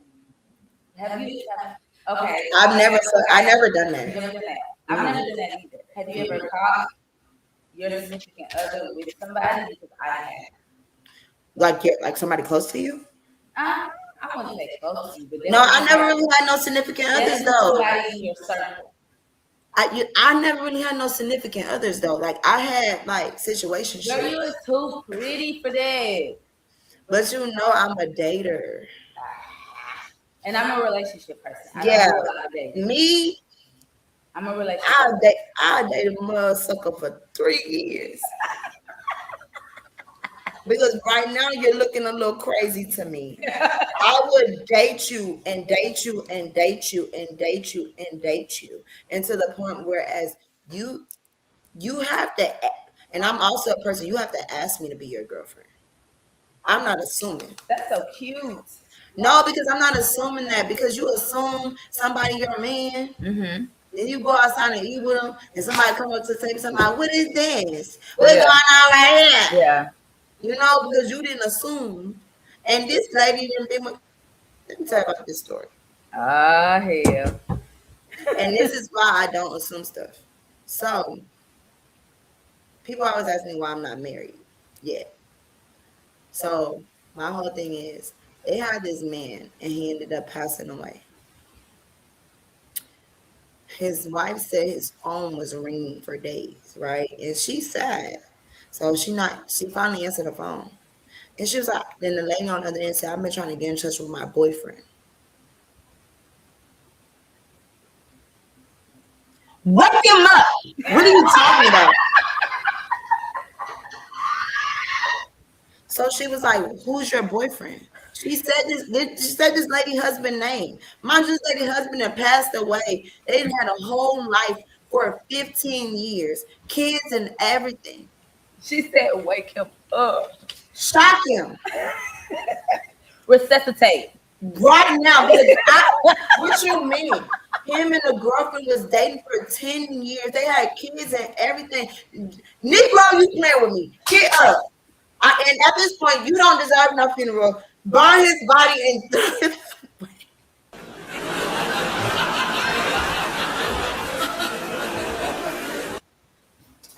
Okay, I never done you never that. done that. I've never Mm. done that either. Have you ever caught your significant other with somebody? Because I have. Like, like somebody close to you? Uh, I wouldn't say close to you, but No, I never really had no significant others definitely though. somebody in your circle. I never really had no significant others though. Like I had like Girl, situationships, you is too pretty for that. but I'm a dater. And I'm a relationship person. I don't Yeah, do a lot of dating. me, I'm a relationship I dated a motherfucker for 3 years. Because right now you're looking a little crazy to me. I would date you and date you and date you and date you and date you, and to the point where as you you have to, and I'm also a person you have to ask me to be your girlfriend. I'm not assuming. That's so cute. No, because I'm not assuming that because you assume somebody your man. Mm-hmm. Then you go outside and eat with them, and somebody come up to the table, somebody, what is this? What's going Yeah. on right here? Yeah. Because you didn't assume. And this lady didn't be. Let me tell you about this story. Ah, hell. And this is why I don't assume stuff. So people always ask me why I'm not married yet. So my whole thing is they had this man and he ended up passing away. His wife said his phone was ringing for days, right? And she's sad. So she finally answered the phone. And she was like, then the lady on the other end said, I've been trying to get in touch with my boyfriend. Wake him up. What are you talking about? So she was like, who's your boyfriend? She said this lady husband name. Mind you, this lady husband had passed away. They had a whole life for 15 years, kids and everything. She said, wake him up. Shock him Resuscitate. right now because what you mean? Him and the girlfriend was dating for 10 years. They had kids and everything. Negro, you playing with me. Get up. And at this point, you don't deserve no funeral. Burn his body and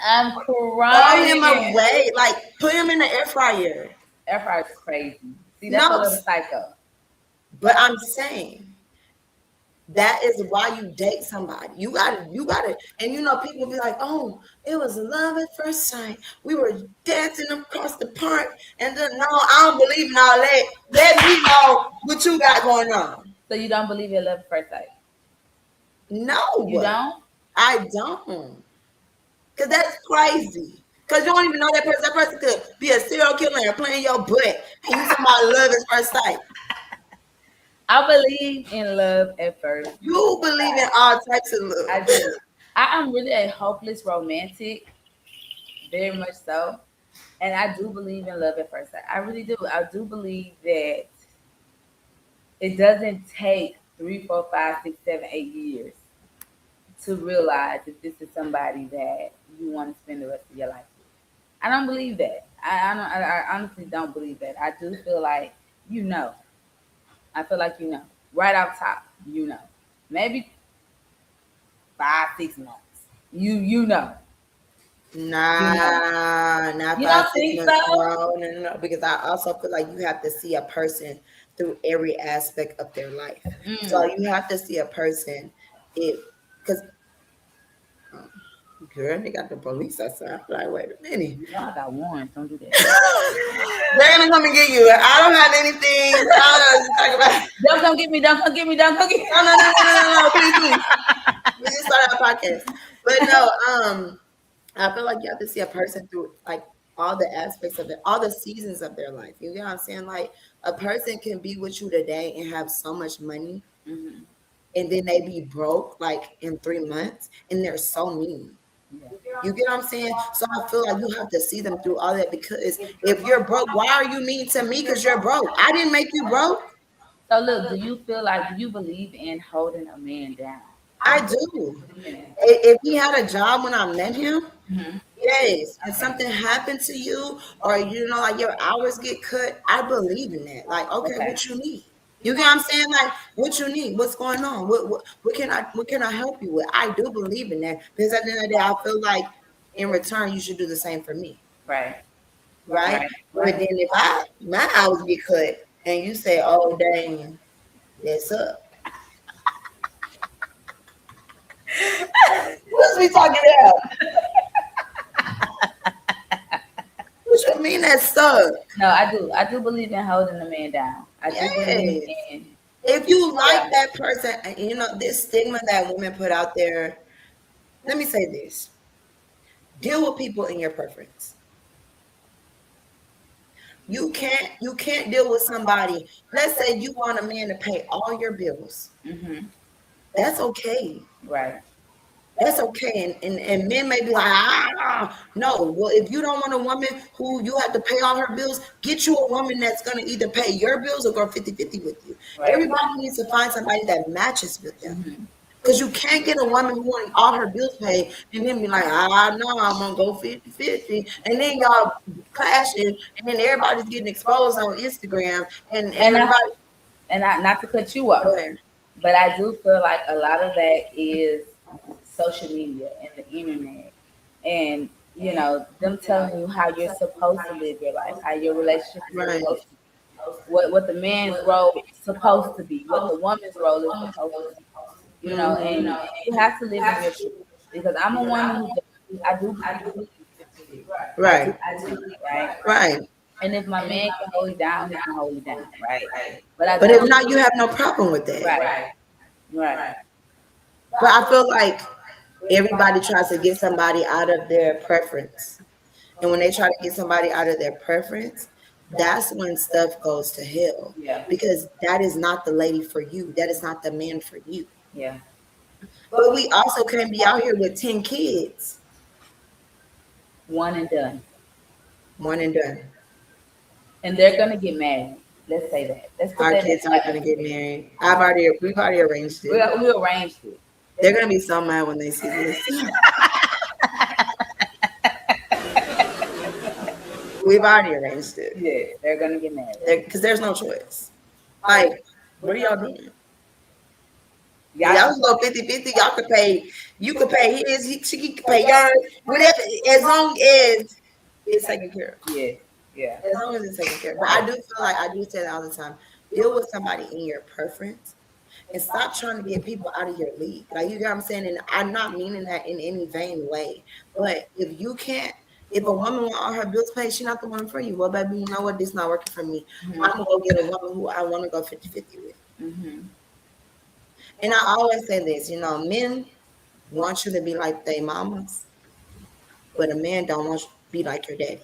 I'm throw him crying. away. Like, put him in the air fryer. Air fryer's crazy. See, that's a No, little psycho. but I'm saying that is why you date somebody. You gotta, and people be like, oh, it was love at first sight. We were dancing across the park, and then no, I don't believe in all that. Let me know what you got going on. So you don't believe in love at first sight? You No, don't? I don't. Cause that's crazy. Cause you don't even know that person. That person could be a serial killer and playing your butt. And you talking about love at first sight. I believe in love at first. You believe in all types of love. I do. I am really a hopeless romantic, very much so. And I do believe in love at first sight. I really do. I do believe that it doesn't take 3, 4, 5, 6, 7, 8 years to realize if this is somebody that you want to spend the rest of your life with. I don't believe that. I honestly don't believe that. I do feel like you know. I feel like you know. Right off top, you know. Maybe 5, 6 months. You know. You know. Not You five, don't six think months. so? No. Because I also feel like you have to see a person through every aspect of their life. So Mm. you have to see a person, it because girl, they got the police outside. I'm like, wait a minute. You know I got warrants. Don't do that. They're gonna come and get you. I don't have anything. I don't know what to talk about. Don't come get me. Don't come get me. Don't come get me. No. Please. We just started our podcast. But no, I feel like you have to see a person through like all the aspects of it, all the seasons of their life. You get what I'm saying? Like a person can be with you today and have so much money, Mm-hmm. and then they be broke like in 3 months, and they're so mean. Yeah. You get what I'm saying? So I feel like you have to see them through all that because if you're broke, why are you mean to me? Because you're broke. I didn't make you broke. So look, do you believe in holding a man down? I do. Yeah. If he had a job when I met him, Mm-hmm. yes, and something happened to you, or like your hours get cut, I believe in that. Like, okay, Okay. what you need? You get what I'm saying? Like, what you need? What's going on? What can I help you with? I do believe in that because at the end of the day, I feel like in return you should do the same for me, Right. right? Right. But then if my hours get cut and you say, oh dang, that's up. What's we talking about? What you mean that's up? No, I do. I do believe in holding a man down. I do believe Yes. in. If you like Yeah. that person, and this stigma that women put out there, let me say this: deal with people in your preference. You can't deal with somebody. Let's say you want a man to pay all your bills. Mm-hmm. That's okay. Right. That's okay. And men may be like, no. Well, if you don't want a woman who you have to pay all her bills, get you a woman that's going to either pay your bills or go 50-50 with you. Right. Everybody needs to find somebody that matches with them. Mm-hmm. Because you can't get a woman who wants all her bills paid and then be like, no, I'm going to go 50-50. And then y'all clashing and then everybody's getting exposed on Instagram and And I everybody. not to cut you off, Go ahead. but I do feel like a lot of that is social media and the internet, and them telling you how you're supposed to live your life, how your relationship is Right. supposed to be, what the man's role is supposed to be, what the woman's role is supposed to be. And Mhm. you have to live in your truth. Because I'm a woman who I do believe 50. I do Right. believe, right? Right. And if my man can hold it down, he can hold it down, right? But I But do if not, you have no problem with that. right, right, But I feel like everybody tries to get somebody out of their preference. And when they try to get somebody out of their preference, that's when stuff goes to hell. yeah, Because that is not the lady for you. That is not the man for you. yeah. But we also can't be out here with 10 kids. One and done. One and done. And they're gonna get married. Let's say that. Let's put Our that in kids aren't the going to get married. We've already arranged it. we arranged it. They're going to be so mad when they see this. We've already arranged it. Yeah, they're gonna get married. Because there's no choice. Like, what are y'all doing? Y'all, Y'all just go 50-50. You could pay his, she could pay yours, whatever, as long as it's taken care of. yeah, yeah, As long as it's taken care of. But I do feel like I do say that all the time. Deal with somebody in your preference and stop trying to get people out of your league. Like, you know what I'm saying? And I'm not meaning that in any vain way. But if a woman want all her bills paid, she's not the woman for you. Well, baby, you know what? This not working for me. I'm going to go get a woman who I want to go 50-50 with. mm-hmm. And I always say this, men want you to be like their mamas, but a man don't want you to be like your daddy.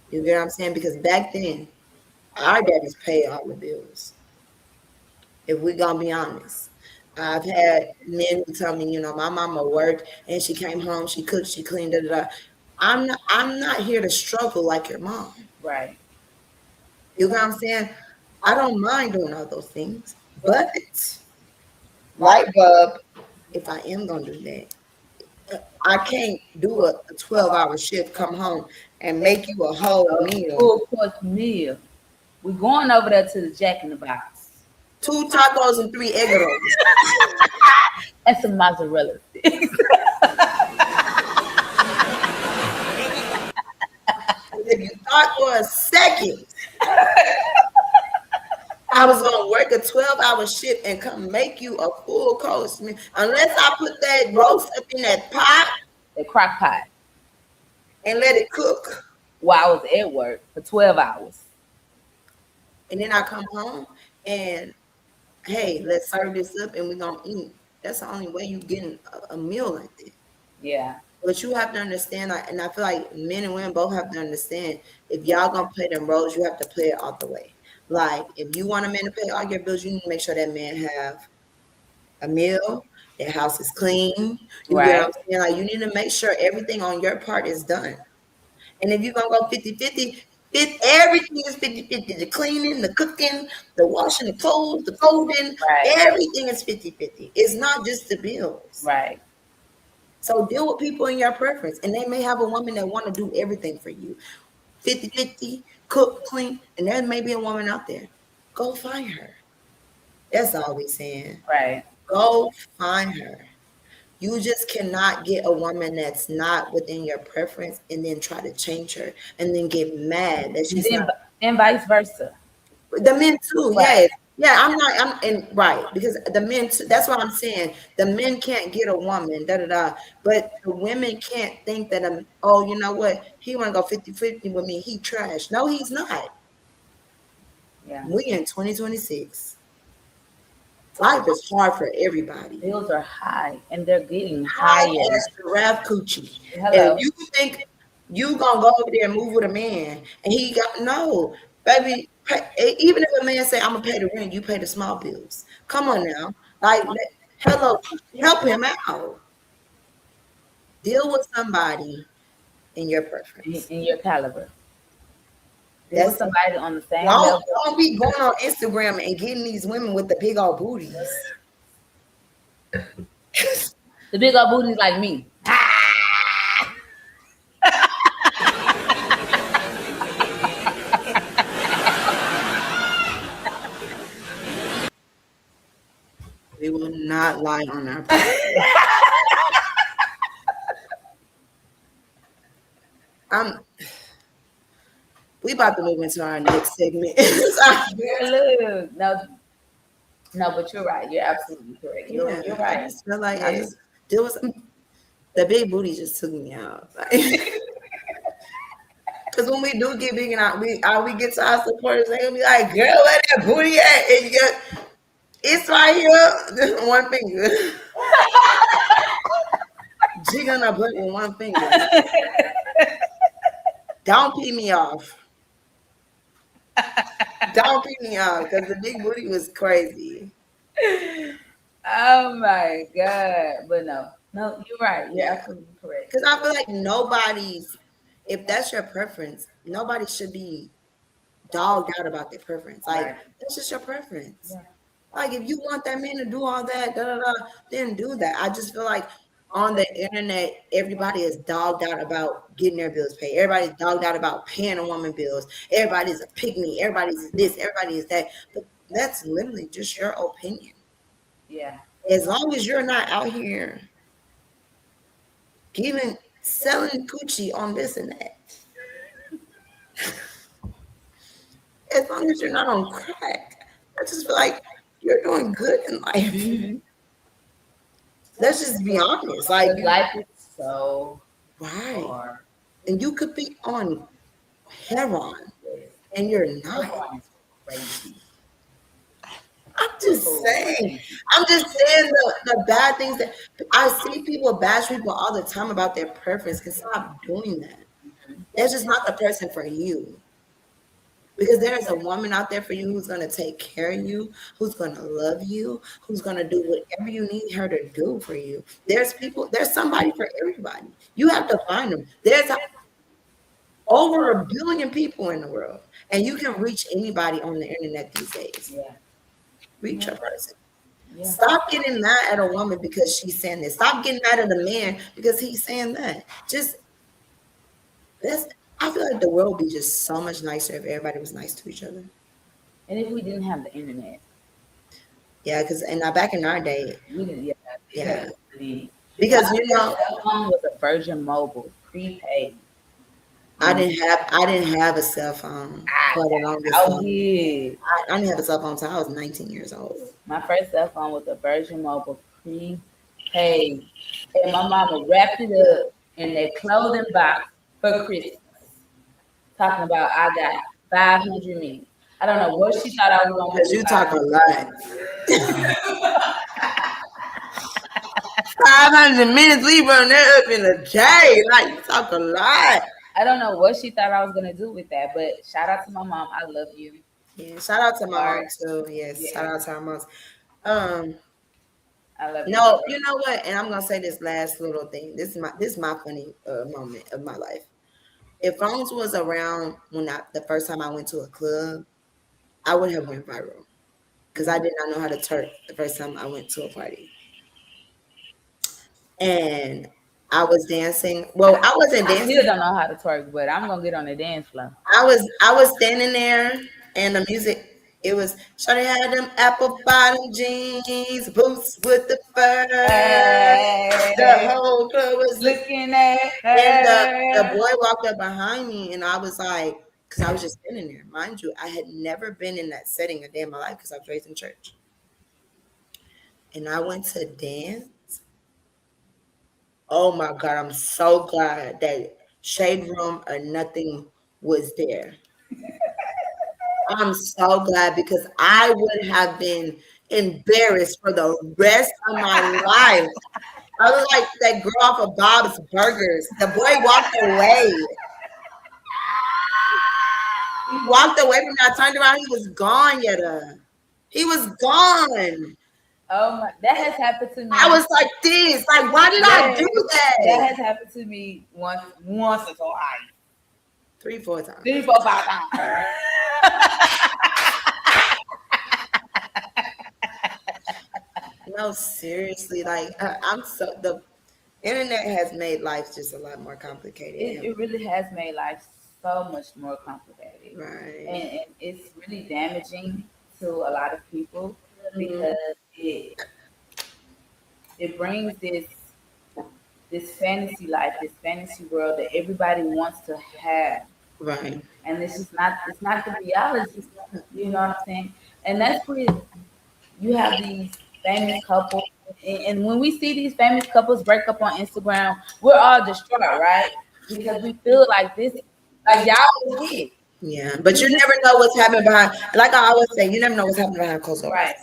You get what I'm saying? Because back then, our daddies paid all the bills. If we gonna be honest, I've had men who tell me, my mama worked and she came home, she cooked, she cleaned, da da da. I'm not here to struggle like your mom. Right. You get what I'm saying? I don't mind doing all those things, but light bulb, if I am gonna do that, I can't do a 12-hour shift, come home and make you a whole A meal. full course meal. We going over there to the Jack in the Box. 2 tacos and 3 egg rolls. And some mozzarella sticks. If you thought for a second I was gonna work a 12-hour shift and come make you a full course meal, unless I put that roast up in that pot The crock pot. and let it cook, While I was at work for 12 hours. and then I come home and hey, let's serve this up and we're gonna eat. That's the only way you getting a meal like that. Yeah. But you have to understand, like, and I feel like men and women both have to understand, if y'all gonna play them roles, you have to play it all the way. Like, if you want a man to pay all your bills, you need to make sure that man have a meal, their house is clean. You get what Right. I'm saying? Like, you need to make sure everything on your part is done. And if you're gonna go 50-50, everything is 50-50. The cleaning, the cooking, the washing the clothes, the folding, Right. everything is 50-50. It's not just the bills. Right. So deal with people in your preference. And they may have a woman that want to do everything for you. 50-50, cook, clean, and there may be a woman out there. Go find her. That's all we saying. Right. Go find her. You just cannot get a woman that's not within your preference and then try to change her and then get mad that And she's then not. and vice versa. The men too, Right. yes. Yeah, I'm and right, because the men too, that's what I'm saying. The men can't get a woman, da da da. But the women can't think that oh, you know what? He wanna go 50-50 with me. He trash. No, he's not. Yeah. We in 2026. Life is hard for everybody. Bills are high and they're getting High higher. as giraffe coochie. Hello. And you think you gonna go over there and move with a man and he got no, baby. Even if a man say I'm gonna pay the rent, you pay the small bills. Come on now, like hello, help him out. Deal with somebody in your preference. In your caliber. Deal with That's somebody on the same don't, level. don't be going on Instagram and getting these women with the big old booties. The big old booties like me. We will not lie on our podcast. We about to move into our next segment. Girl, no, but you're right. You're absolutely correct. You're Yeah, I right. just feel like Yeah. I just there was the big booty just took me out. Because when we do get big and we get to our supporters, they gonna be like, "Girl, where that booty at?" And it's right here, one finger. Jigging a butt with one finger. Don't pee me off. Don't pee me off because the big booty was crazy. Oh my God. But no, you're right. You're Yeah. absolutely correct. Because I feel like if that's your preference, nobody should be dogged out about their preference. Like, Right. that's just your preference. Yeah. Like, if you want that man to do all that, then do that. I just feel like on the internet, everybody is dogged out about getting their bills paid. Everybody's dogged out about paying a woman bills. Everybody's a pick me. Everybody's this. Everybody is that. But that's literally just your opinion. Yeah. As long as you're not out here selling coochie on this and that. As long as you're not on crack, I just feel like you're doing good in life. Mm-hmm. Let's just be honest. Like, Life is so right. hard. And you could be on heroin and you're not. Heroin is crazy. I'm just saying. I'm just saying the bad things that I see people bash people all the time about their preference. Can stop doing that. That's just not the person for you. Because there's a woman out there for you who's going to take care of you, who's going to love you, who's going to do whatever you need her to do for you. There's somebody for everybody. You have to find them. There's over 1 billion people in the world, and you can reach anybody on the internet these days. Yeah. Reach a person. Yeah. Stop getting mad at a woman because she's saying this. Stop getting mad at a man because he's saying that. I feel like the world would be just so much nicer if everybody was nice to each other. And if we didn't have the internet, Yeah, because and now back in our day, we didn't. Yeah, we yeah, definitely. My because first cell phone was a Virgin Mobile prepaid. Um, I didn't have a cell phone I for the longest I time. did. I didn't have a cell phone until I was 19 years old. My first cell phone was a Virgin Mobile prepaid, and my mama wrapped it up in that clothing box for Christmas. Talking about I got 500 minutes. I don't know what she thought I was gonna do Because with you talk a 500. lot. 500 minutes, we run that up in a day. Like, you talk a lot. I don't know what she thought I was gonna do with that, but shout out to my mom. I love you. Yeah, shout out to my Sorry. mom too. Yes, shout Yeah, out to our moms. Um, I love you, no, girl. you know what? And I'm gonna say this last little thing. This is my funny moment of my life. If phones was around when the first time I went to a club, I would have went viral because I did not know how to twerk the first time I went to a party. And I was dancing. Well, I wasn't I still dancing. don't know how to twerk, but I'm gonna get on the dance floor. I was standing there, and the music. It was Shawty had them apple bottom jeans, boots with the fur. The Hey, whole club was looking, looking at and the her. boy walked up behind me, and I was like, because I was just standing there. Mind you, I had never been in that setting a day in my life because I was raised in church, and I went to dance. Oh my God, I'm so glad that Shade Room or Nothing was there. I'm so glad because I would have been embarrassed for the rest of my life. I was like that girl off of Bob's Burgers. The boy walked away. He walked away from me. I turned around. He was gone, Yetta. He was gone. Oh my, that has happened to I me. was like this. Like, why did I Yes, do that that? has happened to me once or twice, 3, 4 times. 3, 4, 5 times. No, seriously. Like, I'm so the internet has made life just a lot more complicated. It really has made life so much more complicated, Right. and it's really damaging to a lot of people Mhm. because it brings this fantasy life, this fantasy world that everybody wants to have, Right. and it's not the reality. You know what I'm saying? And that's where you have these famous couples, and when we see these famous couples break up on Instagram, we're all distraught, right? Because we feel like this, like y'all was it. Yeah, but you never know what's happening behind. Like I always say, you never know what's happening behind closed doors. Right,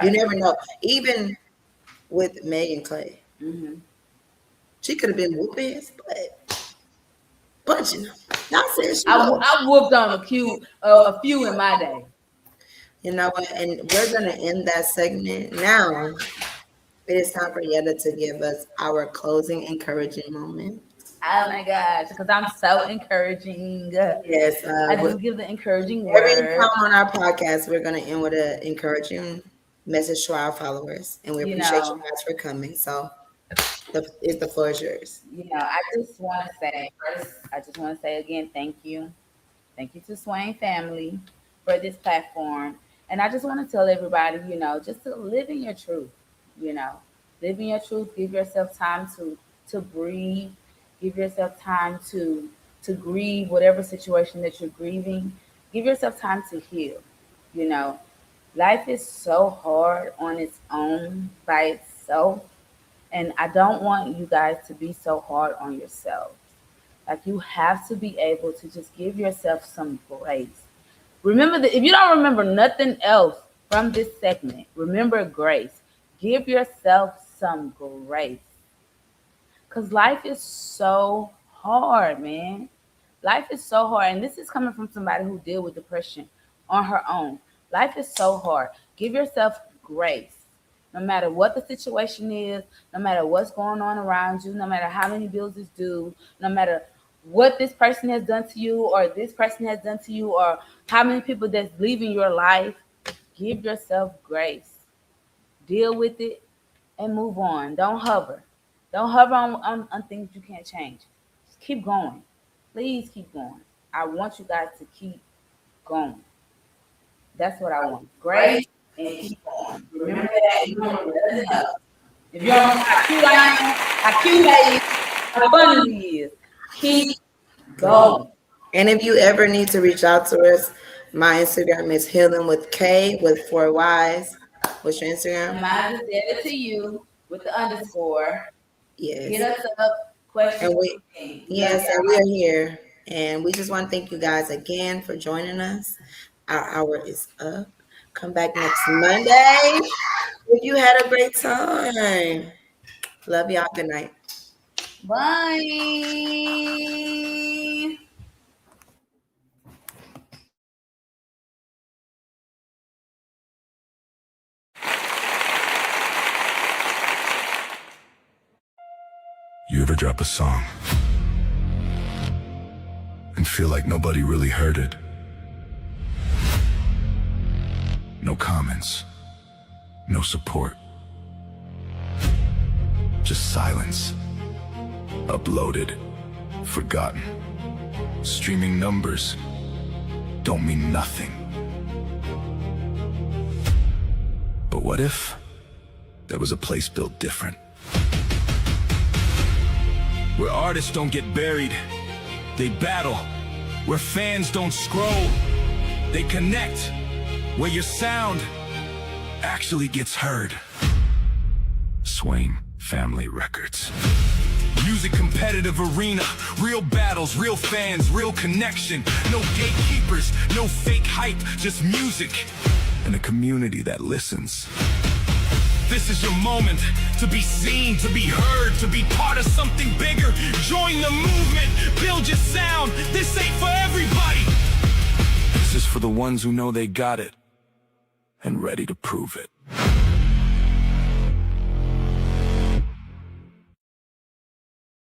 You right. never know. Even with Megan Clay, Hmm. she could have been whooping his butt, punching him. Not saying she was. I whooped on a few in my day. You know what? And we're gonna end that segment now. It is time for Yetta to give us our closing encouraging moment. Oh my gosh, because I'm so encouraging. Yes, I just give the encouraging every word. time on our podcast, we're gonna end with an encouraging message to our followers, and we You appreciate you know, guys for coming. So, the floor is yours. I just want to say first, I just want to say again, thank you. Thank you to Swain family for this platform. And I just want to tell everybody, just to live in your truth, you know, live in your truth, give yourself time to breathe, give yourself time to grieve whatever situation that you're grieving. Give yourself time to heal. You know, life is so hard on its own by itself, and I don't want you guys to be so hard on yourself. Like you have to be able to just give yourself some grace. Remember that if you don't remember nothing else from this segment, remember grace. Give yourself some grace. Cause life is so hard, man. Life is so hard. And this is coming from somebody who deal with depression on her own. Life is so hard. Give yourself grace. No matter what the situation is, no matter what's going on around you, no matter how many bills is due, no matter what this person has done to you or this person has done to you or how many people that's leaving your life, give yourself grace. Deal with it and move on. Don't hover. Don't hover on things you can't change. Just keep going. Please keep going. I want you guys to keep going. That's what I want. Great and keep going. Remember that you don't know nothing else. If you don't know how cute I am, how cute I is, how funny he is, keep going. And if you ever need to reach out to us, my Instagram is Healing with K with 4 Ys. What's your Instagram? Mine is Data to you with the underscore. Hit Yes. us up. Questions. And yes, and we are here. And we just want to thank you guys again for joining us. Our hour is up. Come back next Monday if you had a great time. Love y'all. Good night. Bye. You ever drop a song and feel like nobody really heard it? No comments, no support, just silence. Uploaded, forgotten. Streaming numbers don't mean nothing. But what if there was a place built different? Where artists don't get buried, they battle. Where fans don't scroll, they connect. Where your sound actually gets heard. Swain Family Records. Music competitive arena, real battles, real fans, real connection. No gatekeepers, no fake hype, just music and a community that listens. This is your moment to be seen, to be heard, to be part of something bigger. Join the movement, build your sound. This ain't for everybody. This is for the ones who know they got it and ready to prove it.